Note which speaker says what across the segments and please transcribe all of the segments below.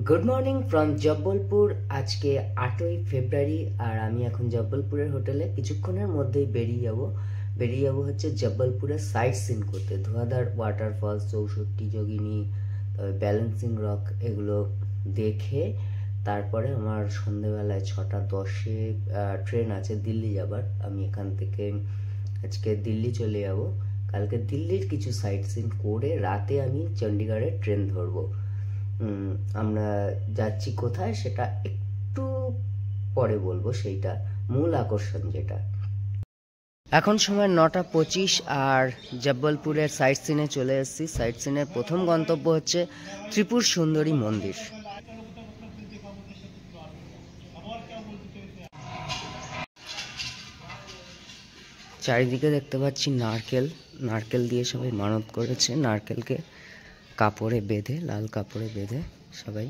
Speaker 1: Good morning from Jabalpur. আজকে 8ই ফেব্রুয়ারি আর আমি এখন জব্বলপুরের হোটেলে কিছুক্ষণের মধ্যেই বেরিয়ে যাব হচ্ছে জব্বলপুরের সাইট সিন করতে। ধোয়াধার ওয়াটারফলস, 64 যোগিনী, ব্যালেন্সিং রক, এগুলো দেখে তারপরে আমার সন্ধেবেলায় 6:10-এ ট্রেন আছে দিল্লি যাবার। আমি এখান থেকে আজকে দিল্লি চলে যাব। কালকে দিল্লির কিছু সাইট সিন করে রাতে আমি চণ্ডীগড়ের ট্রেন ধরবো। আমরা যাচ্ছি কোথায় সেটা একটু পরে বলবো, সেইটা মূল আকর্ষণ যেটা। এখন সময় 9:25 আর জব্বলপুরের সাইট সিনে চলে এসেছি। সাইট সিনের প্রথম গন্তব্য হচ্ছে ত্রিপুর সুন্দরী মন্দির। চারিদিকে দেখতে পাচ্ছি নারকেল দিয়ে সবাই মানত করেছে। নারকেলকে কাপড়ে বেঁধে, লাল কাপড়ে বেঁধে সবাই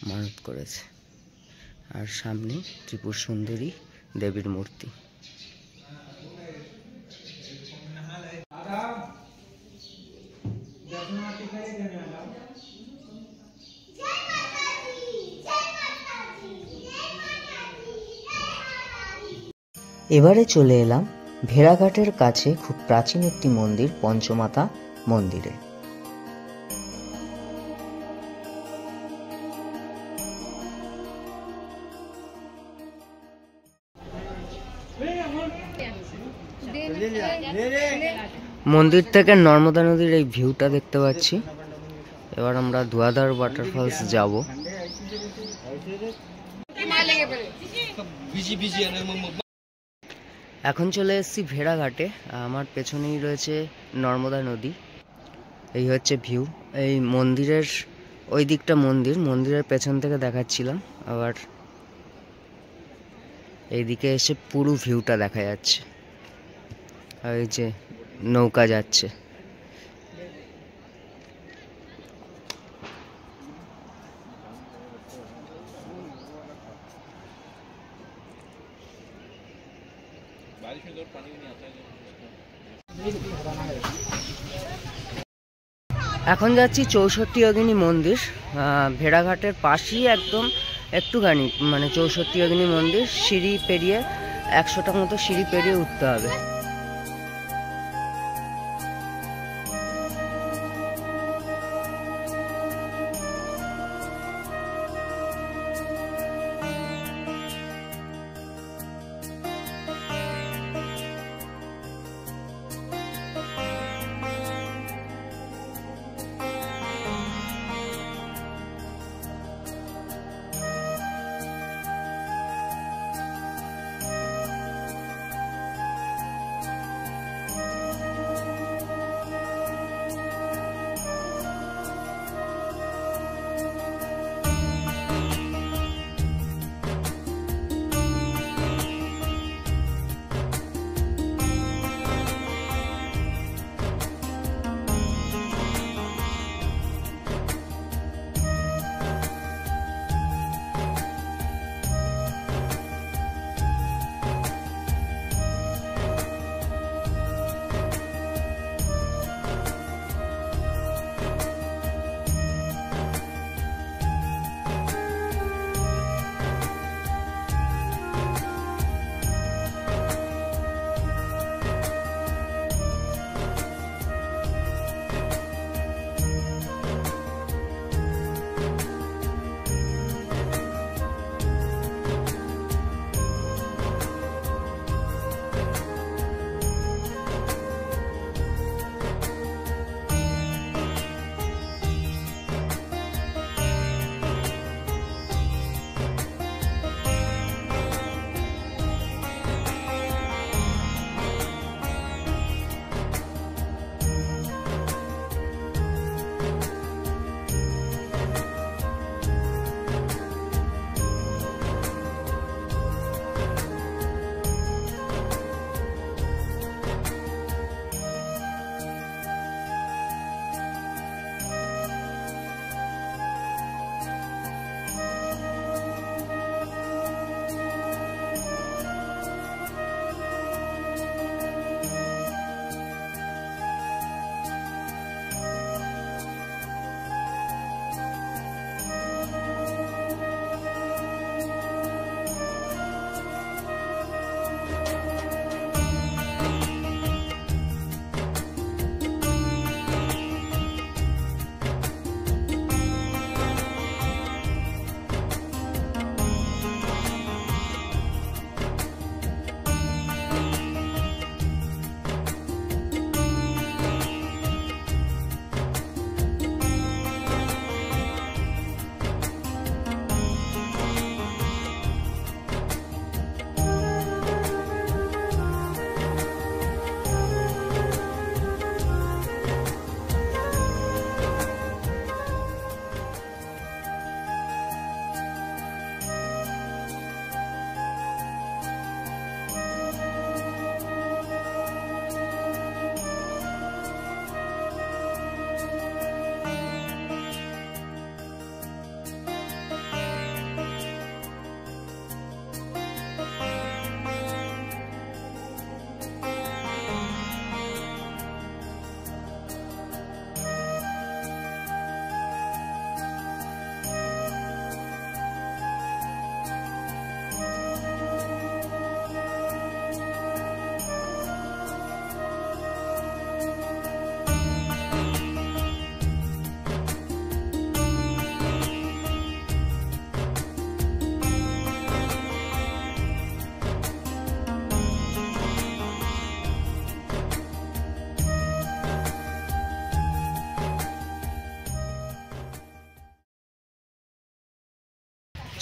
Speaker 1: মানত করেছে। আর সামনে ত্রিপুর সুন্দরী দেবীর মূর্তি। এবারে চলে এলাম ভেড়াঘাটের কাছে খুব প্রাচীন একটি মন্দির, পঞ্চমাতা মন্দিরে। মন্দির থেকে নর্মদা নদীর এই ভিউটা দেখতে পাচ্ছি। এবার আমরা ধোয়াধার ওয়াটারফলস যাব। এখন চলে এসেছি ভেড়াঘাটে। আমার পেছনেই রয়েছে নর্মদা নদী। এই হচ্ছে ভিউ। এই মন্দিরের ওই দিকটা মন্দিরের পেছন থেকে দেখাচ্ছিলাম। আবার এইদিকে এসে পুরো ভিউটা দেখা যাচ্ছে। আর এই যে নৌকা যাচ্ছে। এখন যাচ্ছি 64 যোগিনী মন্দির। ভেড়াঘাটের পাশেই একদম একটুখানি, মানে 64 যোগিনী মন্দির। সিঁড়ি পেরিয়ে 100টা মতো সিঁড়ি পেরিয়ে উঠতে হবে।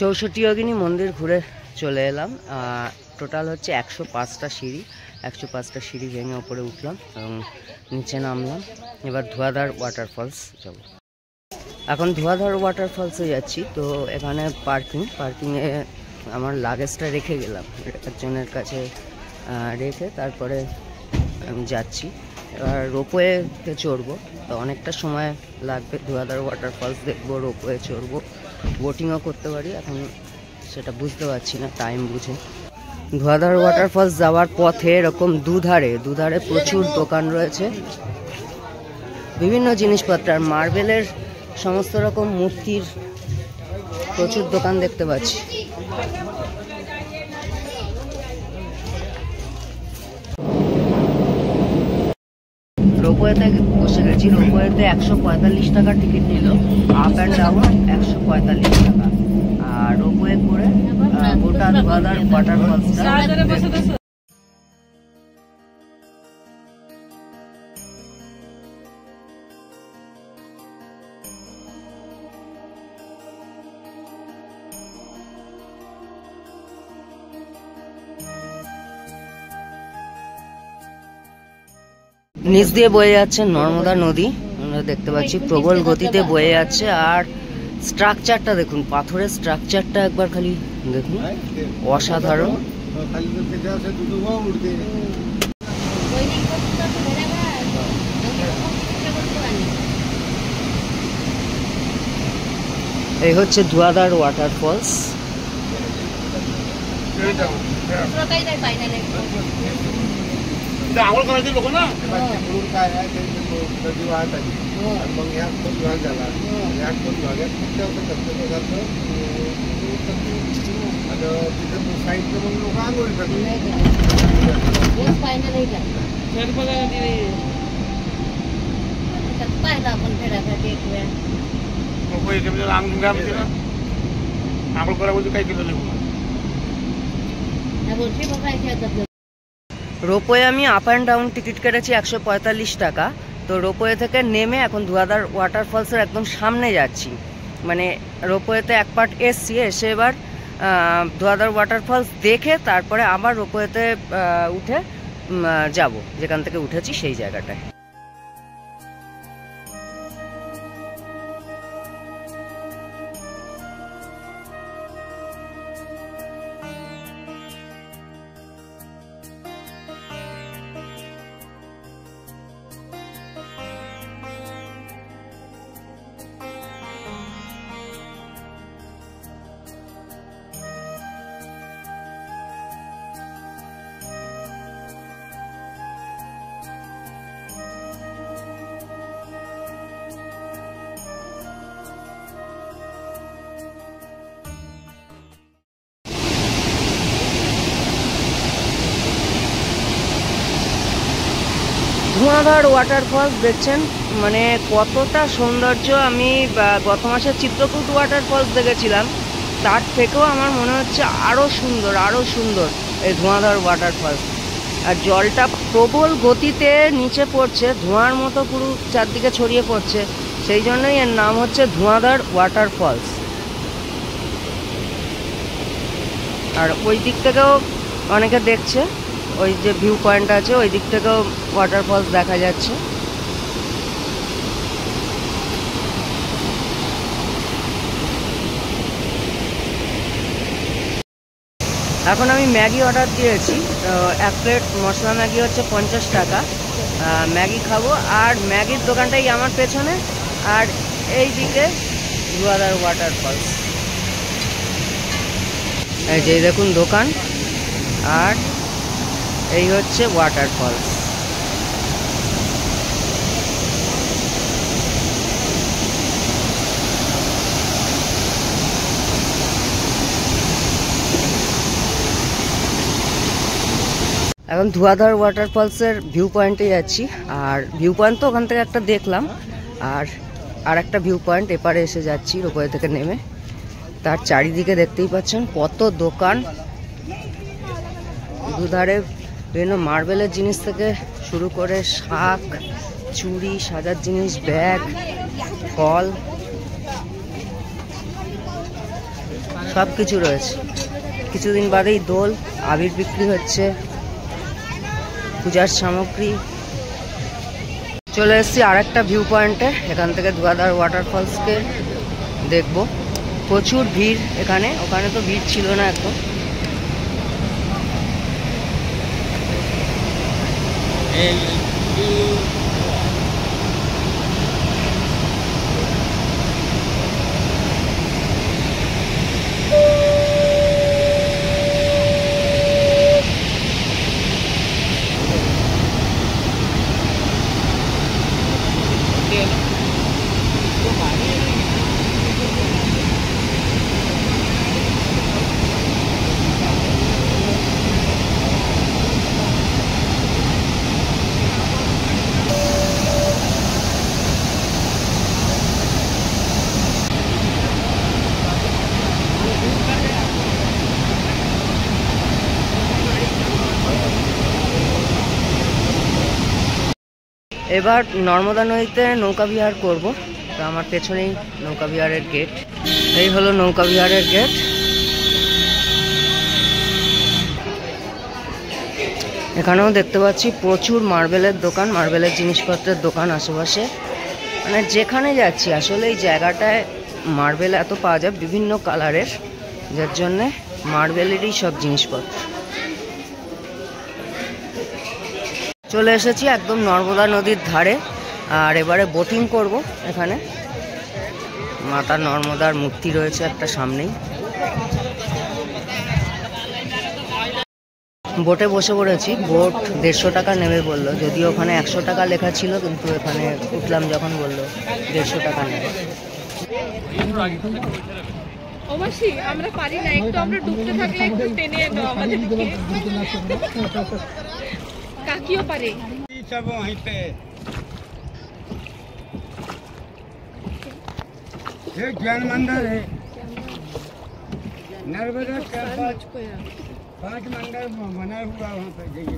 Speaker 1: 64 যোগিনী মন্দির ঘুরে চলে এলাম। টোটাল হচ্ছে 105টা সিঁড়ি, 105টা সিঁড়ি ভেঙে ওপরে উঠলাম এবং নিচে নামলাম। এবার ধোঁয়াধার ওয়াটারফলস যাব। এখন ধোঁয়াধার ওয়াটারফলসে যাচ্ছি। তো এখানে পার্কিংয়ে আমার লাগেজটা রেখে গেলাম, একজনের কাছে রেখে তারপরে আমি যাচ্ছি। এবার রোপওয়েতে চড়বো, তো অনেকটা সময় লাগবে। ধোঁয়াধার ওয়াটারফলস দেখবো, রোপওয়ে চড়বো, বোটিংও করতে পারি, এখন সেটা বুঝতে পারছি না টাইম বুঝে। ধোঁয়াধার ওয়াটারফলস যাওয়ার পথে এরকম দুধারে প্রচুর দোকান রয়েছে, বিভিন্ন জিনিসপত্র আর মার্বেলের সমস্ত রকম মূর্তির প্রচুর দোকান দেখতে পাচ্ছি। রোপওয়েতে বসে গেছি। রোপওয়েতে 145 টাকা টিকিট নিল, আপ অ্যান্ড ডাউন 145 টাকা। আর রোপওয়ে করে গোটা ধোঁয়াধার ওয়াটারফলসটা নিচ দিয়ে বয়ে যাচ্ছে নর্মদা নদী, আমরা দেখতে পাচ্ছি প্রবল গতিতে বয়ে যাচ্ছে। আর স্ট্রাকচারটা দেখুন, পাথরের স্ট্রাকচারটা একবার খালি দেখুন, অসাধারণ। এই হচ্ছে ধোঁয়াধার ওয়াটারফলস।
Speaker 2: आवड करायचे लोक ना म्हणून काय आहे ते नदी वाहत आली आणि मग ह्या पण विभाग झाला, ह्या पण विभागात खूप जास्त खर्च जातं आणि तिथं साईडनं मग लोक आंघोळी करतात. आंघोळ करा बोलतो काही केलं नाही.
Speaker 1: রোপওয়ে আমি আপ অ্যান্ড ডাউন টিকিট কেটেছি 145 টাকা। তো রোপওয়ে থেকে নেমে এখন ধোঁয়াধার ওয়াটারফলসের একদম সামনে যাচ্ছি। মানে রোপওয়েতে এক পার্ট এসে এবার ধোঁয়াধার ওয়াটারফলস দেখে তারপরে আবার রোপওয়েতে উঠে যাব, যেখান থেকে উঠেছি সেই জায়গাটায়। ধোঁয়াধার ওয়াটারফলস দেখছেন, মানে কতটা সৌন্দর্য। আমি গত মাসে চিত্রকূট ওয়াটারফলস দেখেছিলাম, তার থেকেও আমার মনে হচ্ছে আরও সুন্দর এই ধোঁয়াধার ওয়াটারফলস। আর জলটা প্রবল গতিতে নিচে পড়ছে, ধোঁয়ার মতো পুরো চারদিকে ছড়িয়ে পড়ছে, সেই জন্যই এর নাম হচ্ছে ধোঁয়াধার ওয়াটারফলস। আর ওই দিক থেকেও অনেকে দেখছে, ওই যে ভিউ পয়েন্ট আছে ওই দিক থেকেও ওয়াটারফলস দেখা যাচ্ছে। এখন আমি ম্যাগি অর্ডার দিয়েছি, এক প্লেট মশলা ম্যাগি হচ্ছে 50 টাকা। ম্যাগি খাবো, আর ম্যাগির দোকানটাই আমার পেছনে, আর এই দিকে ধোঁয়াধার ওয়াটারফলস। এই যে দেখুন দোকান, আর এই হচ্ছে ওয়াটারফলস। এখন ধোঁয়াধার ওয়াটারফলসের ভিউ পয়েন্টে যাচ্ছি। আর ভিউ পয়েন্ট তো ওখান থেকে একটা দেখলাম, আর একটা ভিউ পয়েন্ট এপারে এসে যাচ্ছি রোপওয়ে থেকে নেমে। তার চারিদিকে দেখতেই পাচ্ছেন কত দোকান, দুধারে বিভিন্ন মার্বেলের জিনিস থেকে শুরু করে শাক, চুড়ি, সাজার জিনিস, ব্যাগ, ফল। সব কিছু রয়েছে। কিছুদিন বাদেই দোল, আবির বিক্রি হচ্ছে, পূজার সামগ্রী। চলে এসেছি আর একটা ভিউ পয়েন্টে, এখান থেকে ধোয়াধার ওয়াটারফলসকে দেখব। প্রচুর ভিড় এখানে, ওখানে তো ভিড় ছিল না এখন। এবার নর্মদা নদীতে নৌকা বিহার করব। তো আমার পেছনেই নৌকা বিহারের গেট। এই হলো নৌকা বিহারের গেট। এখানেও দেখতে পাচ্ছি প্রচুর মার্বেলের দোকান, মার্বেলের জিনিসপত্রের দোকান আশেপাশে। মানে যেখানে যাচ্ছি আসলে এই জায়গাটায় মার্বেল এত পাওয়া যায় বিভিন্ন কালারের, যার জন্যে মার্বেলেরই সব জিনিসপত্র। চলে এসেছি একদম নর্মদা নদীর ধারে, আর এবারে বোটিং করব। এখানে মাতা নর্মদার মূর্তি রয়েছে একটা সামনেই। বোটে বসে পড়েছি। বোট 150 টাকা নেবে বললো, যদিও ওখানে 100 টাকা লেখা ছিল, কিন্তু এখানে উঠলাম যখন বললো 150 টাকা নেবে।
Speaker 3: অবশ্যই আমরা পারি না, একটু আমরা ডুবতে থাকলে একটু টেনে দাও আমাদেরকে। কাকিও পারে।
Speaker 2: सब वहीं पे ये ज्ञान मंदिर है, नर्मदा का 5 मंदिर बना हुआ वहाँ पे जाइए।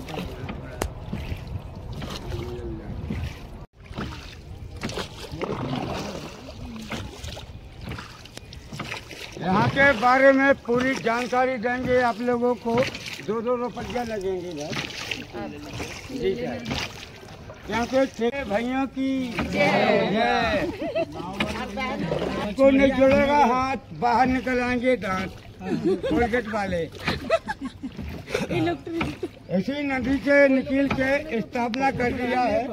Speaker 2: यहाँ के बारे में पूरी जानकारी देंगे आप लोगों को। 2-2 रुपया लगेंगे इधर। जी सर। यहाँ के 6 भाइयों की जय। को नहीं जोड़ेगा हाथ, बाहर निकल आएंगे दांत कोलगेट वाले। ऐसी नदी से निकल के स्थापना कर दिया है।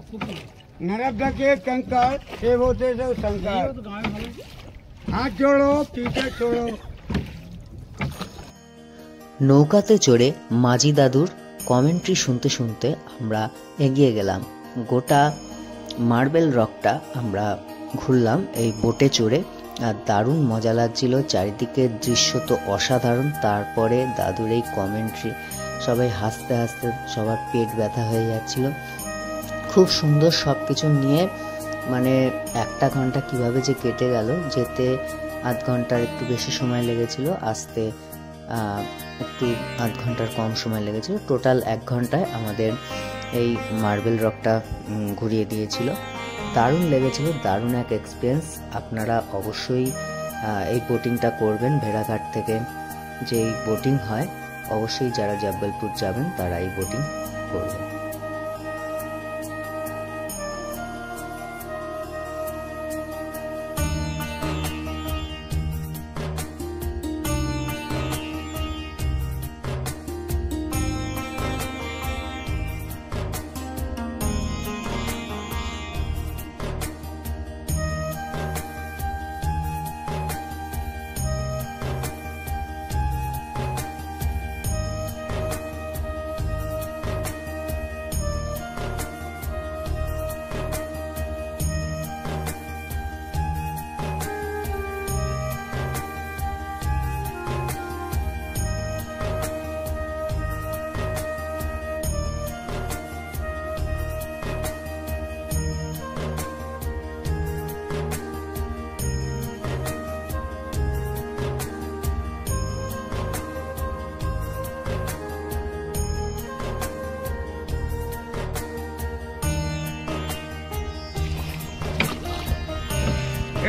Speaker 2: नर्मदा के कंकर सेव होते थे शंकर। हाथ जोड़ो, पीछे छोड़ो।
Speaker 1: নৌকাতে চড়ে মাঝি দাদুর কমেন্ট্রি শুনতে শুনতে আমরা এগিয়ে গেলাম। গোটা মার্বেল রকটা আমরা ঘুরলাম এই বোটে চড়ে, আর দারুণ মজা লাগছিল। চারিদিকের দৃশ্য তো অসাধারণ। তারপরে দাদুর এই কমেন্ট্রি, সবাই হাসতে হাসতে সবার পেট ব্যথা হয়ে যাচ্ছিল। খুব সুন্দর সব কিছু নিয়ে, মানে 1টা ঘন্টা কিভাবে যে কেটে গেল। যেতে আধ ঘন্টার একটু বেশি সময় লেগেছিল, আসতে একটু আধ ঘন্টার কম সময় লেগেছিল। টোটাল 1 ঘন্টায় আমাদের এই মার্বেল রকটা ঘুরিয়ে দিয়েছিল। দারুণ লেগেছিল, দারুণ এক এক্সপিরিয়েন্স। আপনারা অবশ্যই এই বোটিংটা করবেন। ভেড়াঘাট থেকে যে বোটিং হয়, অবশ্যই যারা জব্বলপুর যাবেন তারা এই বোটিং করবেন।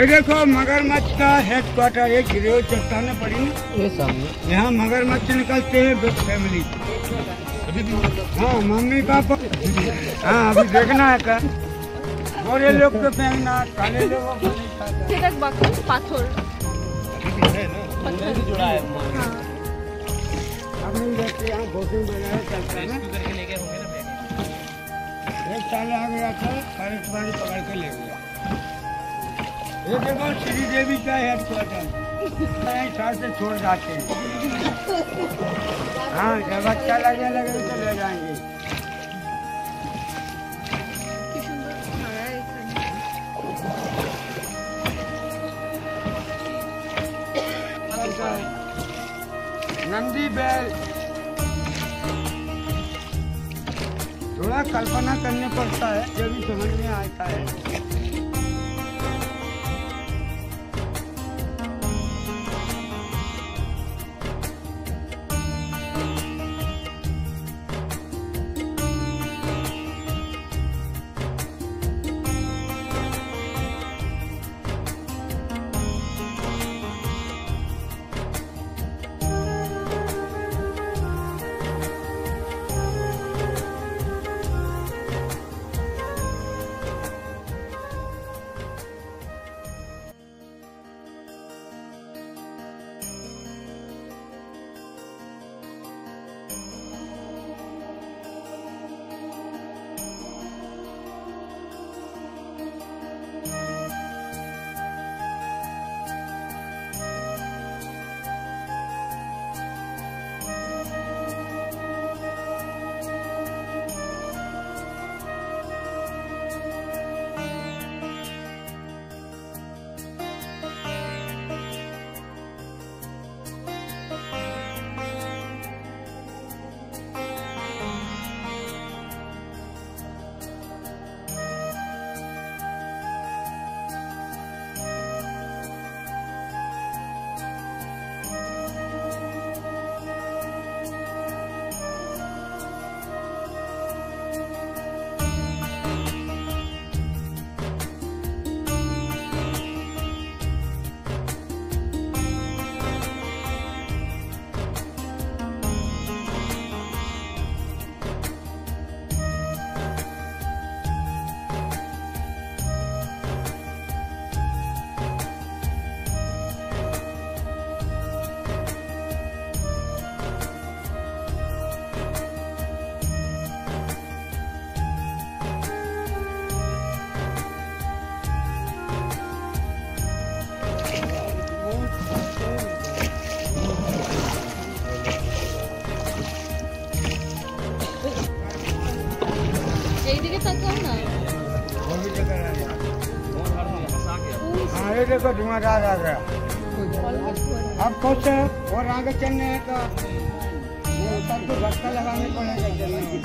Speaker 2: ये देखो मगरमच्छ का हेडक्वार्टर, एक गिरे चट्टाने पड़ी ना
Speaker 1: ये सामने।
Speaker 2: यहाँ मगरमच्छ निकलते हैं विद फैमिली। हाँ मम्मी पापा, हाँ अभी देखना है क्या, गोरे लोग को फेंकना, काले लोगों को नहीं खाता।
Speaker 3: সেটা বাকি পাথর
Speaker 4: जुड़ा है
Speaker 3: हाँ
Speaker 2: अब नहीं देखते, यहाँ बोटिंग वगैरह चलता है ना। एक साल आ गया था, फॉरेस्ट वाले पकड़ के ले गया। ये देखो श्री देवी का हेडक्वार्टर, साथ से छोड़ जाते हैं। हाँ जब अच्छा लगे तो ले जाएंगे।
Speaker 3: কি সুন্দর ছায়া এখানে।
Speaker 2: नंदी बैल, थोड़ा कल्पना करने पड़ता है, जो भी समझ में आता है।
Speaker 3: এইদিকে তাকাও না।
Speaker 2: हाँ ये देखो धुआंधार आ गया। अब कुछ और आगे चलने का सबको धक्का लगाने पड़ेगा चलने की।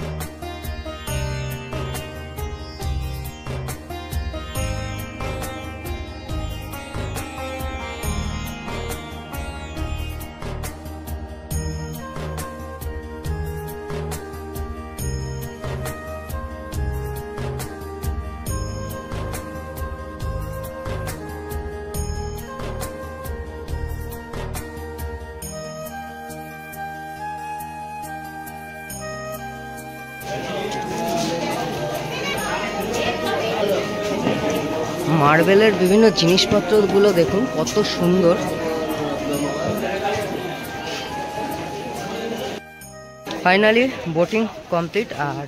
Speaker 1: মার্বেলের বিভিন্ন জিনিসপত্রগুলো দেখুন কত সুন্দর। Finally boating complete. আর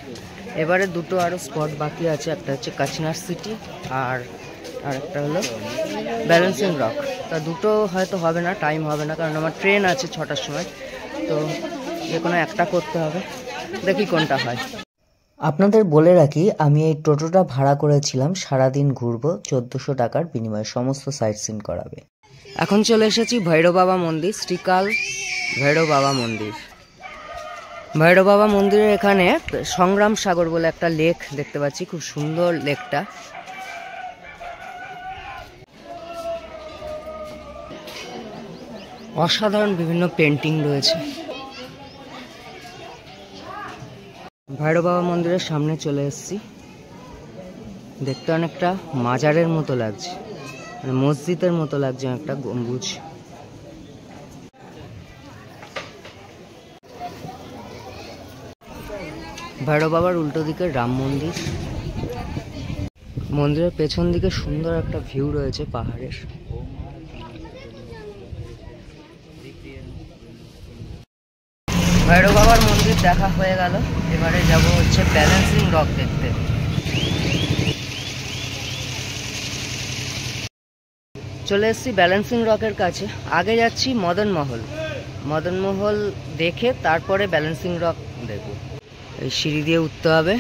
Speaker 1: এবারে দুটো আরও স্পট বাকি আছে, একটা হচ্ছে কাচিনার সিটি আর একটা হলো ব্যালেন্সিং রক। তা দুটো হয়তো হবে না, টাইম হবে না, কারণ আমার ট্রেন আছে 6টার সময়, তো যে কোনো একটা করতে হবে, দেখি কোনটা হয়। আপনাদের বলে রাখি, আমি এই টোটোটা ভাড়া করেছিলাম, সারাদিন ঘুরবো, 1400 টাকার বিনিময়ে সমস্ত সাইট সিন করাবে। এখন চলে এসেছি ভৈরব বাবা মন্দির, শ্রীকাল ভৈরব বাবা মন্দির। ভৈরব বাবা মন্দিরের এখানে সংগ্রাম সাগর বলে একটা লেক দেখতে পাচ্ছি, খুব সুন্দর লেকটা। অসাধারণ বিভিন্ন পেন্টিং রয়েছে। ভৈরব বাবা মন্দিরের সামনে চলে এসেছি, দেখতে অনেকটা মাজারের মতো লাগছে। মানে মসজিদের মতো লাগছে একটা গম্বুজ। ভৈরব বাবার উল্টো দিকে রাম মন্দির। মন্দিরের পেছন দিকে সুন্দর একটা ভিউ রয়েছে পাহাড়ের। ভৈরব বাবার মন্দির দেখা হয়ে গেল, এবারে যাব হচ্ছে ব্যালেন্সিং রক দেখতে। চলে এসেছি ব্যালেন্সিং রকের কাছে। আগে যাচ্ছি মদন মহল, মদন মহল দেখে তারপরে ব্যালেন্সিং রক দেখব। এই সিঁড়ি দিয়ে উঠতে হবে,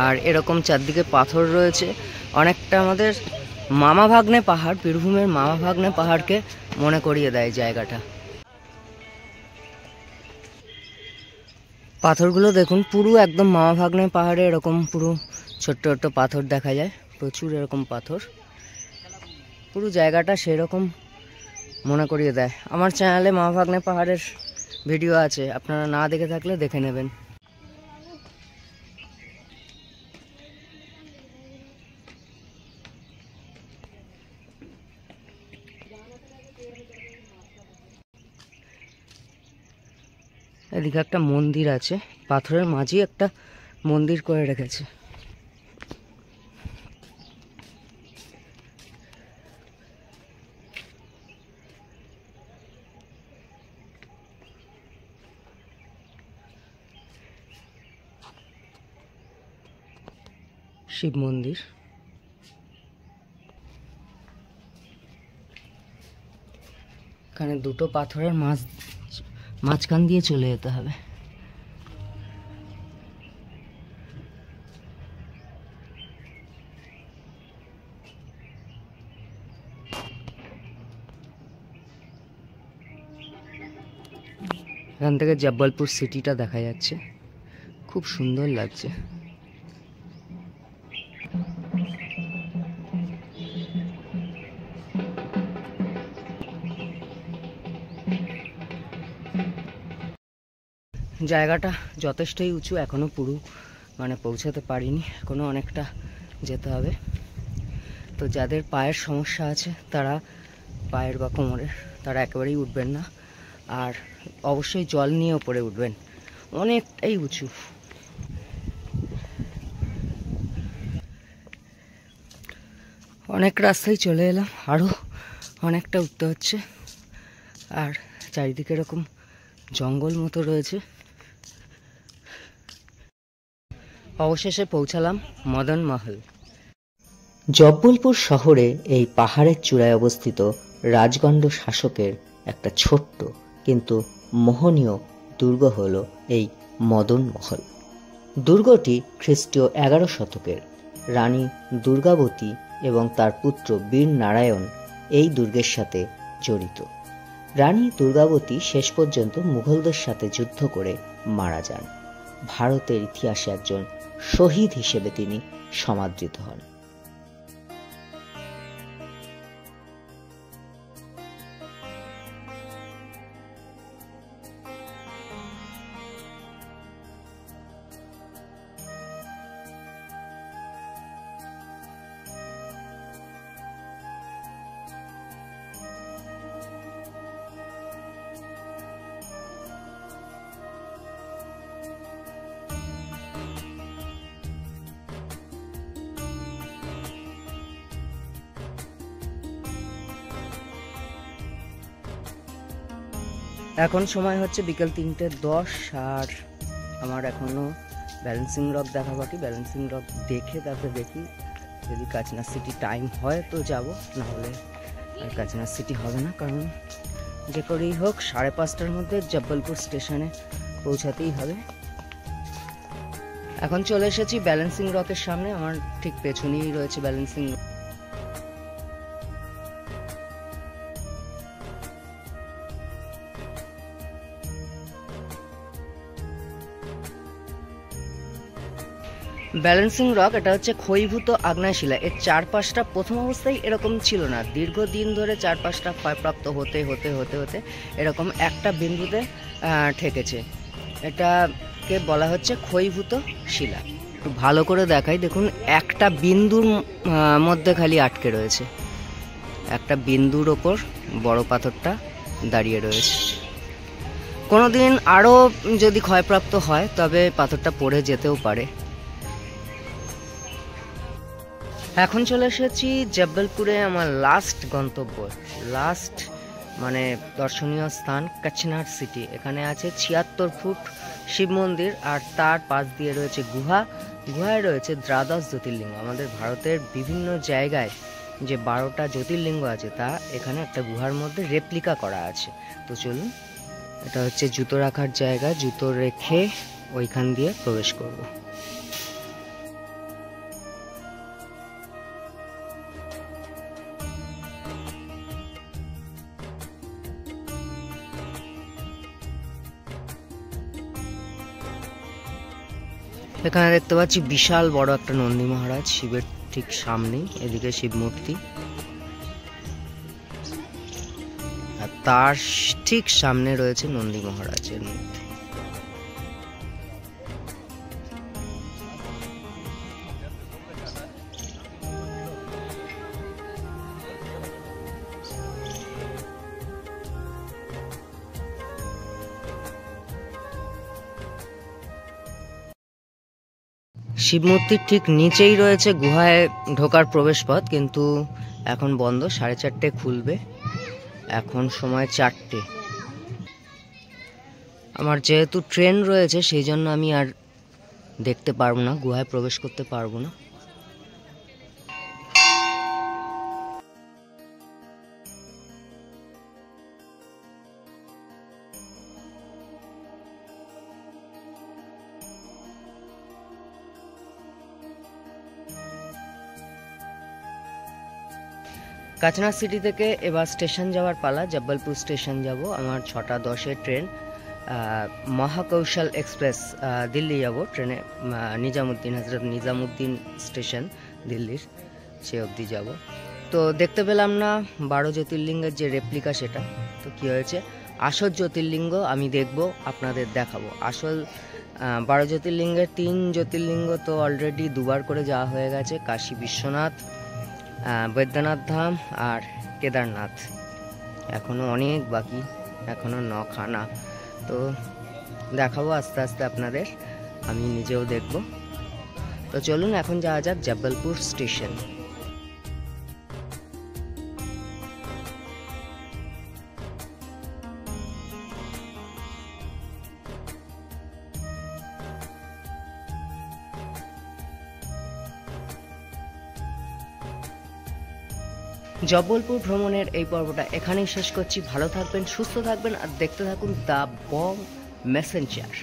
Speaker 1: আর এরকম চারদিকে পাথর রয়েছে। অনেকটা আমাদের মামা ভাগ্নে পাহাড়, বীরভূমের মামা ভাগ্নে পাহাড়কে মনে করিয়ে দেয় জায়গাটা। পাথরগুলো দেখুন, পুরো একদম মামা ভাগ্নে পাহাড়ে এরকম পুরো ছোট্ট ছোট্ট পাথর দেখা যায়, প্রচুর এরকম পাথর। পুরো জায়গাটা সেরকম মনে করিয়ে দেয়। আমার চ্যানেলে মামা ভাগ্নে পাহাড়ের ভিডিও আছে, আপনারা না দেখে থাকলে দেখে নেবেন। এদিকে একটা মন্দির আছে, পাথরের মাঝে একটা মন্দির করে রেখেছে। শিব মন্দির। এখানে দুটো পাথরের মাঝখান দিয়ে চলে যেতে হবে। এখান থেকে জব্বলপুর সিটিটা দেখা যাচ্ছে, খুব সুন্দর লাগছে। জায়গাটা যথেষ্টই উঁচু, এখনো পুরো মানে পৌঁছাতে পারিনি, এখনো অনেকটা যেতে হবে। তো যাদের পায়ের সমস্যা আছে তারা, পায়ের বা কোমরের, তারা একেবারেই উঠবেন না। আর অবশ্যই জল নিয়ে ওপরে উঠবেন, অনেকটাই উঁচু। অনেক রাস্তায় চলে এলাম, আরও অনেকটা উঠতে হচ্ছে। আর চারিদিকে এরকম জঙ্গল মতো রয়েছে। অবশেষে পৌঁছালাম মদন মহল। জব্বলপুর শহরে এই পাহাড়ের চূড়ায় অবস্থিত রাজগণ্ড শাসকের একটা ছোট্ট কিন্তু মোহনীয় দুর্গ হল এই মদন মহল। দুর্গটি খ্রিস্টীয় 11 শতকের। রানী দুর্গাবতী এবং তার পুত্র বীর নারায়ণ এই দুর্গের সাথে জড়িত। রানী দুর্গাবতী শেষ পর্যন্ত মুঘলদের সাথে যুদ্ধ করে মারা যান। ভারতের ইতিহাসে একজন শহীদ হিসেবে তিনি সমাদৃত হন। এখন সময় হচ্ছে বিকেল 3:10, আর আমার এখনো ব্যালেন্সিং রক দেখা বাকি। ব্যালেন্সিং রক দেখে তারপরে দেখি, যদি কাচনা সিটি টাইম হয় তো যাব, নাহলে আর কাচনা সিটি হবে না। কারণ যে করেই হোক 5:30টার মধ্যে জব্বলপুর স্টেশনে পৌঁছাতেই হবে। এখন চলে এসেছি ব্যালেন্সিং রকের সামনে, আমার ঠিক পেছনেই রয়েছে ব্যালেন্সিং রক। ব্যালেন্সিং রক এটা হচ্ছে ক্ষয়ীভূত আগ্নেয়শিলা। এর চারপাশটা প্রথম অবস্থায় এরকম ছিল না, দীর্ঘদিন ধরে চারপাশটা ক্ষয়প্রাপ্ত হতে হতে হতে হতে এরকম একটা বিন্দুতে ঠেকেছে। এটাকে বলা হচ্ছে ক্ষয়ীভূত শিলা। একটু ভালো করে দেখাই, দেখুন একটা বিন্দুর মধ্যে খালি আটকে রয়েছে, একটা বিন্দুর ওপর বড় পাথরটা দাঁড়িয়ে রয়েছে। কোনোদিন আরও যদি ক্ষয়প্রাপ্ত হয় তবে পাথরটা পড়ে যেতেও পারে। এখন চলে এসেছি জব্বলপুরে আমার লাস্ট গন্তব্য, লাস্ট মানে দর্শনীয় স্থান কাচনার সিটি। এখানে আছে 76 ফুট শিব মন্দির আর তার পাশ দিয়ে রয়েছে গুহায় রয়েছে দ্বাদশ জ্যোতির্লিঙ্গ। আমাদের ভারতের বিভিন্ন জায়গায় যে 12টা জ্যোতির্লিঙ্গ আছে তা এখানে একটা গুহার মধ্যে রেপ্লিকা করা আছে। তো চলুন, এটা হচ্ছে জুতো রাখার জায়গা, জুতো রেখে ওইখান দিয়ে প্রবেশ করব। এখানে দেখতে পাচ্ছি বিশাল বড় একটা নন্দী মহারাজ শিবের ঠিক সামনেই, এদিকে শিব মূর্তি আর তার ঠিক সামনে রয়েছে নন্দী মহারাজের মূর্তি। শিব মূর্তির ঠিক নিচেই রয়েছে গুহায় ঢোকার প্রবেশ পথ, কিন্তু এখন বন্ধ, 4:30 খুলবে। এখন সময় 4টে। আমার যেহেতু ট্রেন রয়েছে সেই জন্য আমি আর দেখতে পারবো না, গুহায় প্রবেশ করতে পারবো না। কাচনা সিটি থেকে এবার স্টেশন যাওয়ার পালা, জব্বলপুর স্টেশন যাব। আমার 6:10 ট্রেন, মহাকৌশল এক্সপ্রেস দিল্লি যাব ট্রেনে, নিজামুদ্দিন, হজরত নিজামুদ্দিন স্টেশন দিল্লির, সে অবধি যাব। তো দেখতে পেলাম না 12 জ্যোতির্লিঙ্গের যে রেপ্লিকা সেটা। তো কী হয়েছে, আসল জ্যোতির্লিঙ্গ আমি দেখব, আপনাদের দেখাবো। আসল 12 জ্যোতির্লিঙ্গের 3 জ্যোতির্লিঙ্গ তো অলরেডি 2বার করে যাওয়া হয়ে গেছে, কাশী বিশ্বনাথ, বৈদ্যনাথ ধাম আর কেদারনাথ। এখনও অনেক বাকি, এখনও 9খানা। তো দেখাবো আস্তে আস্তে আপনাদের, আমি নিজেও দেখব। তো চলুন এখন যাওয়া যাক জব্বলপুর স্টেশন। জব্বলপুর ভ্রমণের এই পর্বটা এখানেই শেষ করছি। ভালো থাকবেন, সুস্থ থাকবেন আর দেখতে থাকুন দ্য বং মেসেঞ্জার।